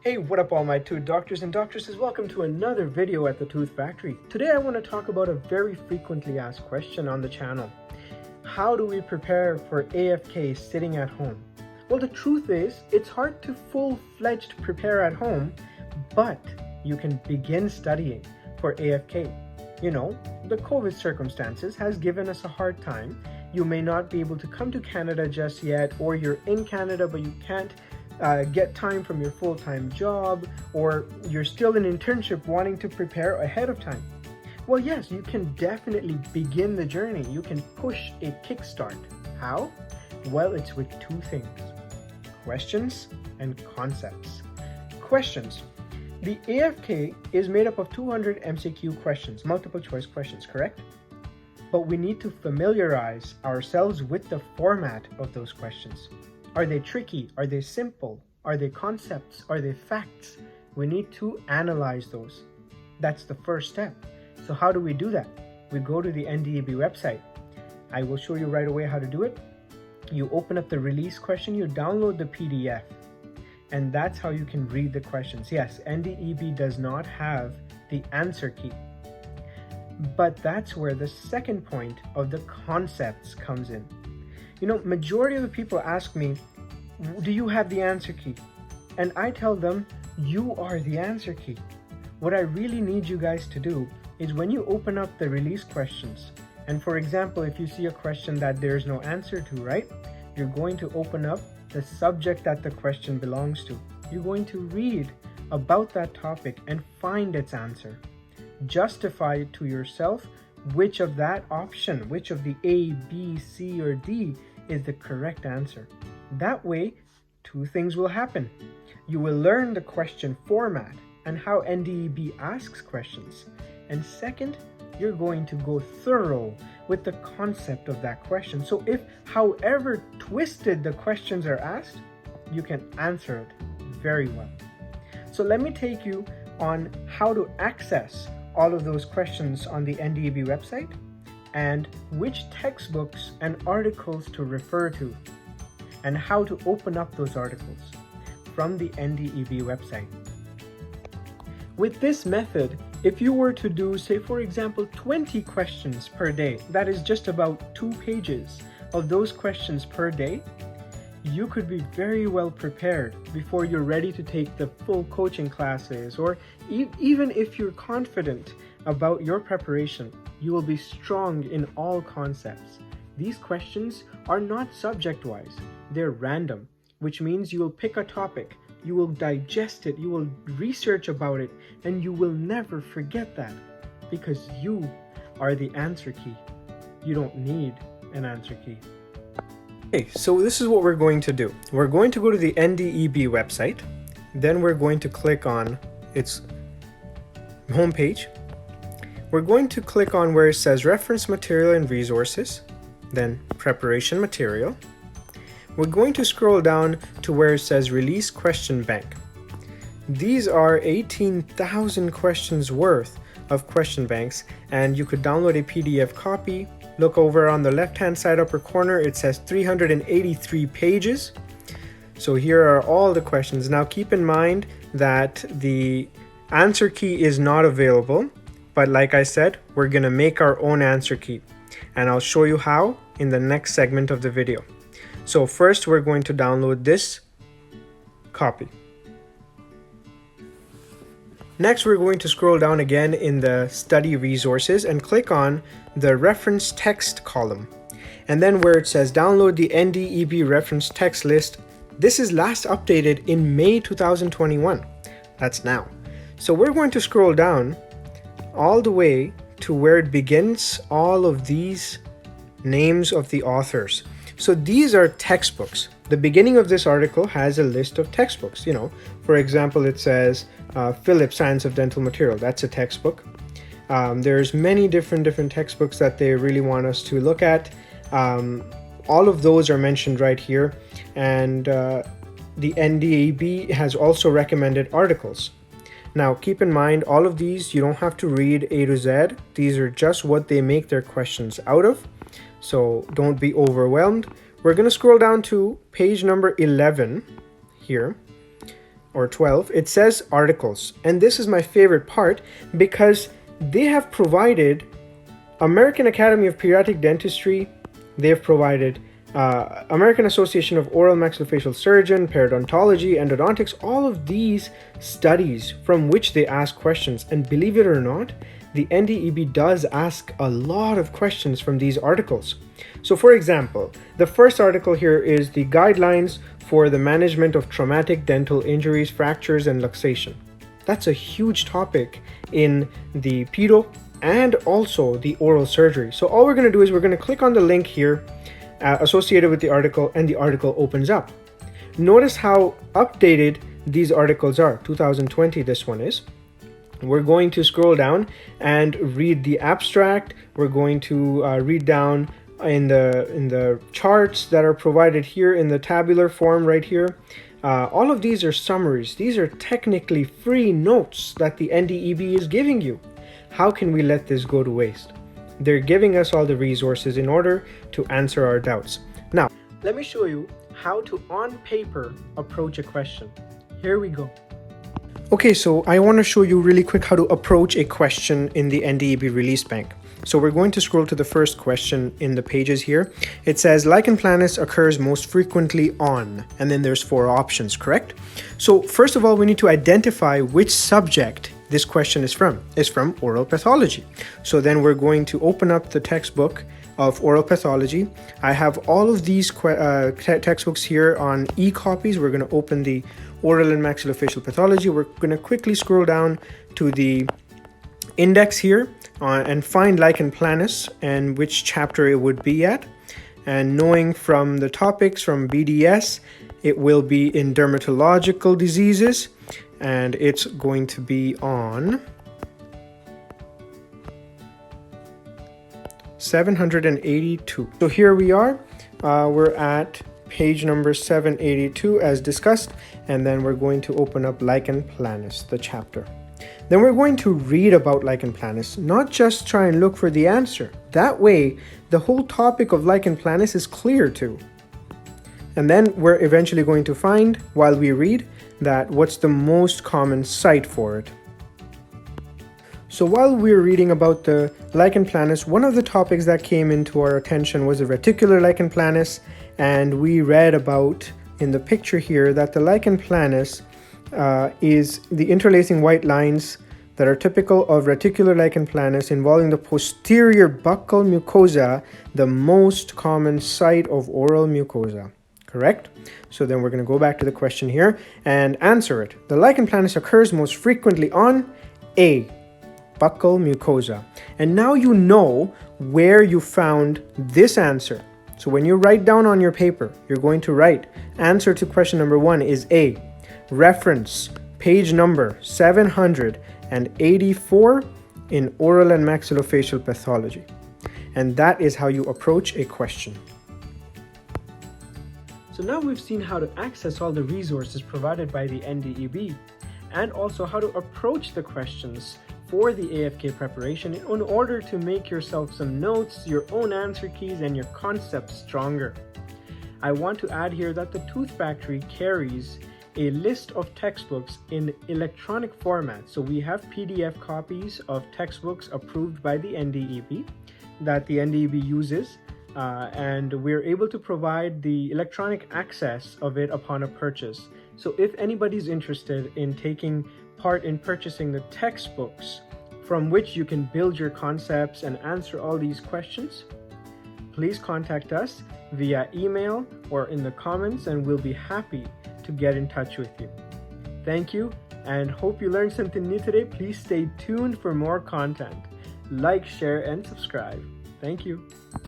Hey, what up all my tooth doctors and doctresses? Welcome to another video at the Tooth Factory. Today I want to talk about a very frequently asked question on the channel. How do we prepare for AFK sitting at home? Well, the truth is, it's hard to full-fledged prepare at home, but you can begin studying for AFK. You know, the COVID circumstances has given us a hard time. You may not be able to come to Canada just yet, or you're in Canada but you can't get time from your full-time job, or you're still in internship wanting to prepare ahead of time. Well, yes, you can definitely begin the journey. You can push a kickstart. How? Well, it's with two things: questions and concepts. Questions. The AFK is made up of 200 MCQ questions, multiple choice questions, correct? But we need to familiarize ourselves with the format of those questions. Are they tricky? Are they simple? Are they concepts? Are they facts? We need to analyze those. That's the first step. So how do we do that? We go to the NDEB website. I will show you right away how to do it. You open up the release question, you download the PDF, and that's how you can read the questions. Yes, NDEB does not have the answer key, but that's where the second point of the concepts comes in. You know, majority of the people ask me, do you have the answer key? And I tell them, you are the answer key. What I really need you guys to do is when you open up the release questions, and for example, if you see a question that there's no answer to, right? You're going to open up the subject that the question belongs to. You're going to read about that topic and find its answer. Justify it to yourself which of that option, which of the A, B, C, or D is the correct answer. That way, two things will happen. You will learn the question format and how NDEB asks questions. And second, you're going to go thorough with the concept of that question. So if, however twisted the questions are asked, you can answer it very well. So let me take you on how to access all of those questions on the NDEB website, and which textbooks and articles to refer to, and how to open up those articles from the NDEB website. With this method, if you were to do, say for example, 20 questions per day, that is just about 2 pages of those questions per day, you could be very well prepared before you're ready to take the full coaching classes, or even if you're confident about your preparation, you will be strong in all concepts. These questions are not subject-wise, they're random, which means you will pick a topic, you will digest it, you will research about it, and you will never forget that, because you are the answer key. You don't need an answer key. Okay, so this is what we're going to do. We're going to go to the NDEB website, then we're going to click on its homepage. We're going to click on where it says reference material and resources, then preparation material. We're going to scroll down to where it says release question bank. These are 18,000 questions worth of question banks, and you could download a PDF copy. Look over on the left-hand side upper corner, it says 383 pages. So here are all the questions. Now keep in mind that the answer key is not available, but like I said, we're gonna make our own answer key, and I'll show you how in the next segment of the video. So first we're going to download this copy. Next, we're going to scroll down again in the study resources and click on the reference text column. And then where it says download the NDEB reference text list, this is last updated in May 2021. That's now. So we're going to scroll down all the way to where it begins all of these names of the authors. So these are textbooks. The beginning of this article has a list of textbooks. You know, for example, it says Phillips Science of Dental Material. That's a textbook. There's many different textbooks that they really want us to look at. All of those are mentioned right here, and the NDEB has also recommended articles. Now keep in mind, all of these you don't have to read A to Z. These are just what they make their questions out of, so don't be overwhelmed. We're going to scroll down to page number 11 here. or 12, it says articles. And this is my favorite part because they have provided American Academy of Pediatric Dentistry, they've provided American Association of Oral Maxillofacial Surgeon, Periodontology, Endodontics, all of these studies from which they ask questions. And believe it or not, the NDEB does ask a lot of questions from these articles. So for example, the first article here is the guidelines for the management of traumatic dental injuries, fractures, and luxation. That's a huge topic in the pedo and also the oral surgery. So all we're going to do is we're going to click on the link here associated with the article, and the article opens up. Notice how updated these articles are. 2020 this one is. We're going to scroll down and read the abstract. We're going to read down in the charts that are provided here in the tabular form right here. All of these are summaries. These are technically free notes that the NDEB is giving you. How can we let this go to waste? They're giving us all the resources in order to answer our doubts. Now, let me show you how to, on paper, approach a question. Here we go. Okay, so I want to show you really quick how to approach a question in the NDEB release bank. So we're going to scroll to the first question in the pages here. It says lichen planus occurs most frequently on, and then there's 4 options, correct? So first of all, we need to identify which subject this question is from. It's from oral pathology. So then we're going to open up the textbook of oral pathology. I have all of these textbooks here on e-copies. We're going to open the oral and maxillofacial pathology. We're going to quickly scroll down to the index here and find lichen planus and which chapter it would be at. And knowing from the topics from BDS, it will be in dermatological diseases, and it's going to be on 782. So here we are. We're at page number 782 as discussed, and then we're going to open up lichen planus, the chapter. Then we're going to read about lichen planus, not just try and look for the answer. That way, the whole topic of lichen planus is clear too. And then we're eventually going to find, while we read, that what's the most common site for it. So while we're reading about the lichen planus, one of the topics that came into our attention was the reticular lichen planus, and we read about in the picture here that the lichen planus is the interlacing white lines that are typical of reticular lichen planus involving the posterior buccal mucosa, the most common site of oral mucosa. Correct? So then we're going to go back to the question here and answer it. The lichen planus occurs most frequently on A, buccal mucosa. And now you know where you found this answer. So when you write down on your paper, you're going to write answer to question number 1 is A. Reference page number 784 in oral and maxillofacial pathology. And that is how you approach a question. So now we've seen how to access all the resources provided by the NDEB and also how to approach the questions for the AFK preparation in order to make yourself some notes, your own answer keys, and your concepts stronger. I want to add here that the Tooth Factory carries a list of textbooks in electronic format. So we have PDF copies of textbooks approved by the NDEB that the NDEB uses. And we're able to provide the electronic access of it upon a purchase. So if anybody's interested in taking part in purchasing the textbooks from which you can build your concepts and answer all these questions, please contact us via email or in the comments, and we'll be happy to get in touch with you. Thank you, and hope you learned something new today. Please stay tuned for more content. Like, share, and subscribe. Thank you.